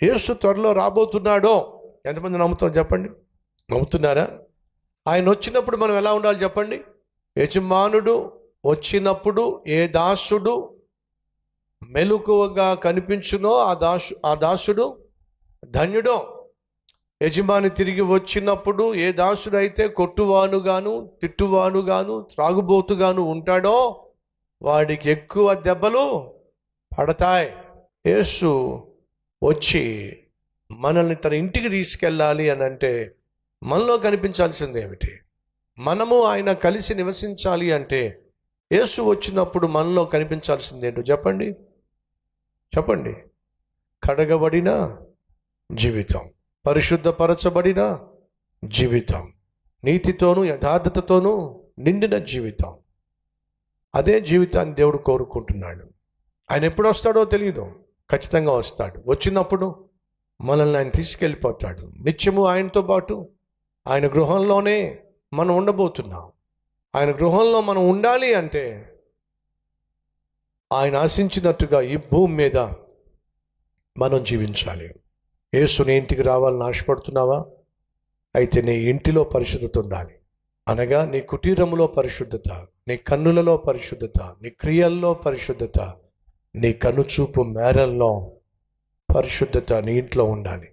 యేసు త్వరలో రాబోతున్నాడో ఎంతమంది నమ్ముతారు చెప్పండి? నమ్ముతున్నారా? ఆయన వచ్చినప్పుడు మనం ఎలా ఉండాలి చెప్పండి? యజమానుడు వచ్చినప్పుడు ఏ దాసుడు మెలకువగా కనిపించునో ఆ దాసుడు ధన్యుడో. యజమాని తిరిగి వచ్చినప్పుడు ఏ దాసుడైతే కొట్టువానుగాను తిట్టువానుగాను త్రాగుబోతుగాను ఉంటాడో వాడికి ఎక్కువ దెబ్బలు పడతాయి. యేసు వచ్చి మనల్ని తన ఇంటికి తీసుకెళ్ళాలి అని అంటే మనలో కనిపించాల్సింది ఏమిటి? మనము ఆయన కలిసి నివసించాలి అంటే యేసు వచ్చినప్పుడు మనలో కనిపించాల్సింది ఏంటో చెప్పండి? చెప్పండి. కడగబడిన జీవితం, పరిశుద్ధపరచబడిన జీవితం, నీతితోనూ యథార్థతతోనూ నిండిన జీవితం. అదే జీవితాన్ని దేవుడు కోరుకుంటున్నాడు. ఆయన ఎప్పుడు వస్తాడో తెలియదు, ఖచ్చితంగా వస్తాడు. వచ్చినప్పుడు మనల్ని ఆయన తీసుకెళ్ళిపోతాడు. నిత్యము ఆయనతో పాటు ఆయన గృహంలోనే మనం ఉండబోతున్నాం. ఆయన గృహంలో మనం ఉండాలి అంటే ఆయన ఆశించినట్టుగా ఈ భూమి మీద మనం జీవించాలి. యేసుని ఇంటికి రావాలని ఆశపడుతున్నావా? అయితే నీ ఇంటిలో పరిశుద్ధత ఉండాలి. అనగా నీ కుటీరములో పరిశుద్ధత, నీ కన్నులలో పరిశుద్ధత, నీ క్రియల్లో పరిశుద్ధత, నీ కనుచూపు మేరల్లో పరిశుద్ధత నీ ఇంట్లో ఉండాలి.